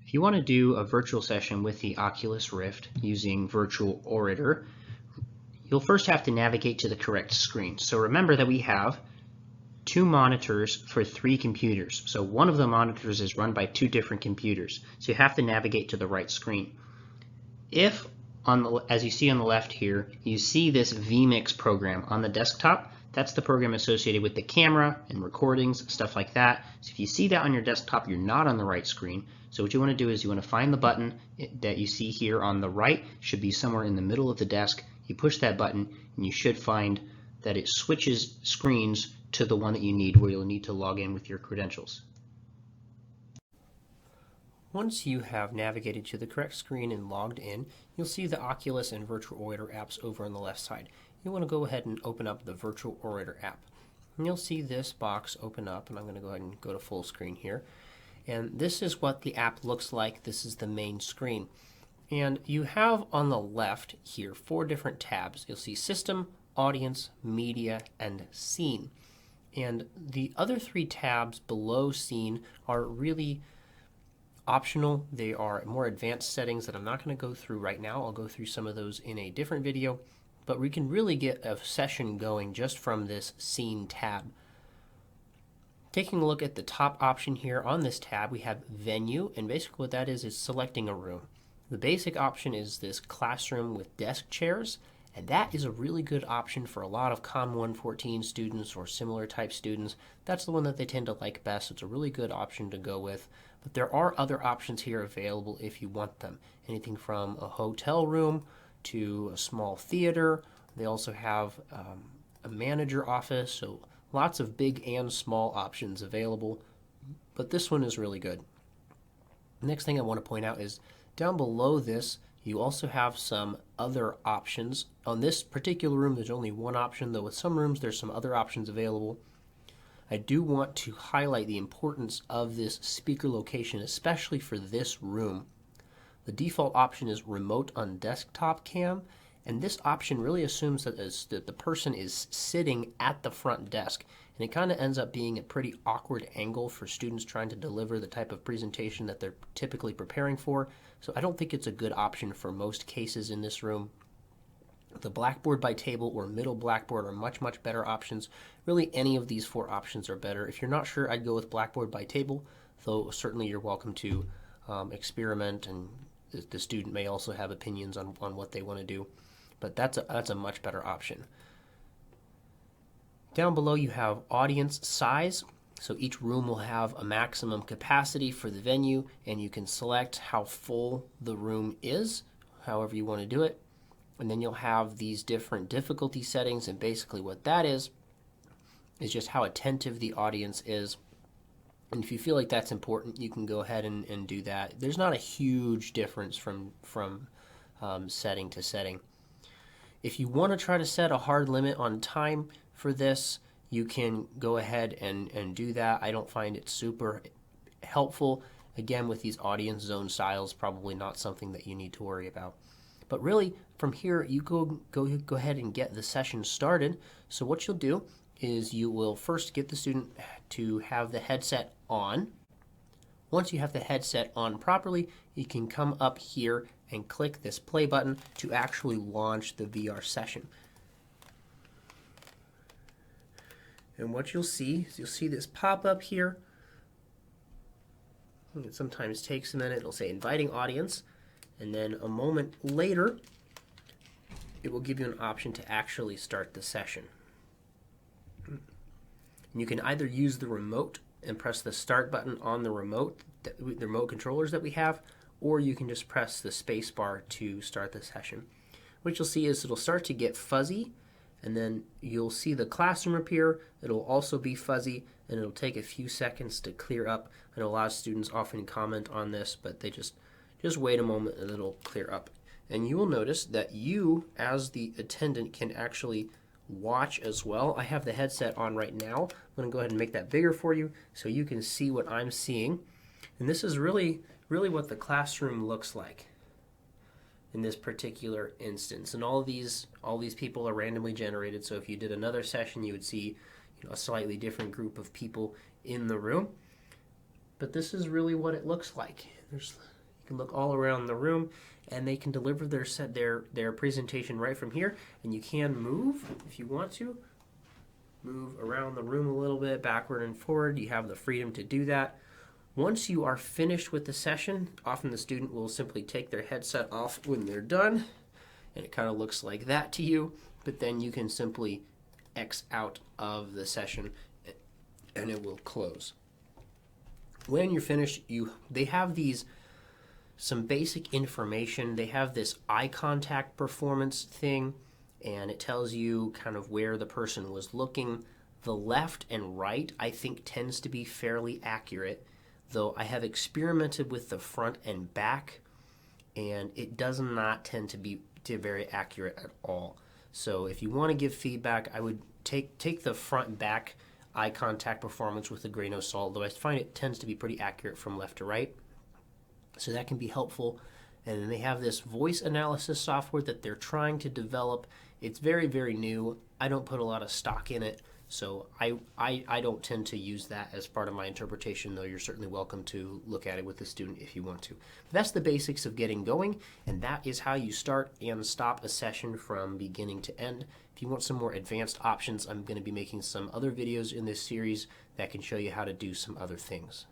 If you want to do a virtual session with the Oculus Rift using Virtual Orator, you'll first have to navigate to the correct screen. So remember that we have two monitors for three computers. So one of the monitors is run by two different computers. So you have to navigate to the right screen. If, as you see on the left here, you see this vMix program on the desktop, that's the program associated with the camera and recordings, stuff like that. So if you see that on your desktop, you're not on the right screen. So what you want to do is you want to find the button that you see here on the right. It should be somewhere in the middle of the desk. You push that button and you should find that it switches screens to the one that you need, where you'll need to log in with your credentials. Once you have navigated to the correct screen and logged in, you'll see the Oculus and Virtual Orator apps over on the left side. You want to go ahead and open up the Virtual Orator app. And you'll see this box open up, and I'm going to go ahead and go to full screen here. And this is what the app looks like. This is the main screen. And you have on the left here 4 different tabs. You'll see System, Audience, Media, and Scene. And the other 3 tabs below Scene are really optional. They are more advanced settings that I'm not going to go through right now. I'll go through some of those in a different video. But we can really get a session going just from this Scene tab. Taking a look at the top option here on this tab, we have Venue, and basically what that is selecting a room. The basic option is this classroom with desk chairs, and that is a really good option for a lot of COM 114 students or similar type students. That's the one that they tend to like best. It's a really good option to go with. But there are other options here available if you want them. Anything from a hotel room to a small theater. They also have a manager office, so lots of big and small options available. But this one is really good. The next thing I want to point out is down below this, you also have some other options. On this particular room, there's only one option, though with some rooms, there's some other options available. I do want to highlight the importance of this speaker location, especially for this room. The default option is remote on desktop cam, and this option really assumes that the person is sitting at the front desk. And it kind of ends up being a pretty awkward angle for students trying to deliver the type of presentation that they're typically preparing for. So I don't think it's a good option for most cases in this room. The Blackboard by table or middle Blackboard are much, much better options. Really, any of these 4 options are better. If you're not sure, I'd go with Blackboard by table, though certainly you're welcome to experiment, and the student may also have opinions on what they want to do. But that's a much better option. Down below you have audience size. So each room will have a maximum capacity for the venue, and you can select how full the room is, however you want to do it. And then you'll have these different difficulty settings, and basically what that is just how attentive the audience is. And if you feel like that's important, you can go ahead and do that. There's not a huge difference from setting to setting. If you want to try to set a hard limit on time for this, you can go ahead and do that. I don't find it super helpful. Again, with these audience zone styles, probably not something that you need to worry about. But really, from here, you go ahead and get the session started. So what you'll do is you will first get the student to have the headset on. Once you have the headset on properly, you can come up here and click this play button to actually launch the VR session. And what you'll see is this pop up here. It sometimes takes a minute. It'll say inviting audience. And then a moment later, it will give you an option to actually start the session. And you can either use the remote and press the start button on the remote controllers that we have, or you can just press the space bar to start the session. What you'll see is it'll start to get fuzzy, and then you'll see the classroom appear. It'll also be fuzzy, and it'll take a few seconds to clear up. I know a lot of students often comment on this, but they just wait a moment and it'll clear up. And you will notice that you, as the attendant, can actually watch as well. I have the headset on right now. I'm going to go ahead and make that bigger for you so you can see what I'm seeing. And this is really what the classroom looks like in this particular instance. And all these people are randomly generated. So if you did another session, you would see a slightly different group of people in the room. But this is really what it looks like. You can look all around the room, and they can deliver their presentation right from here. And you can move if you want to. Move around the room a little bit, backward and forward. You have the freedom to do that. Once you are finished with the session, often the student will simply take their headset off when they're done, and it kind of looks like that to you, but then you can simply X out of the session and it will close. When you're finished, they have some basic information. They have this eye contact performance thing, and it tells you kind of where the person was looking. The left and right, I think, tends to be fairly accurate, though I have experimented with the front and back, and it does not tend to be very accurate at all. So if you want to give feedback, I would take the front and back eye contact performance with a grain of salt, though I find it tends to be pretty accurate from left to right. So that can be helpful. And then they have this voice analysis software that they're trying to develop. It's very, very new. I don't put a lot of stock in it, so I don't tend to use that as part of my interpretation, though you're certainly welcome to look at it with the student if you want to. But that's the basics of getting going, and that is how you start and stop a session from beginning to end. If you want some more advanced options, I'm going to be making some other videos in this series that can show you how to do some other things.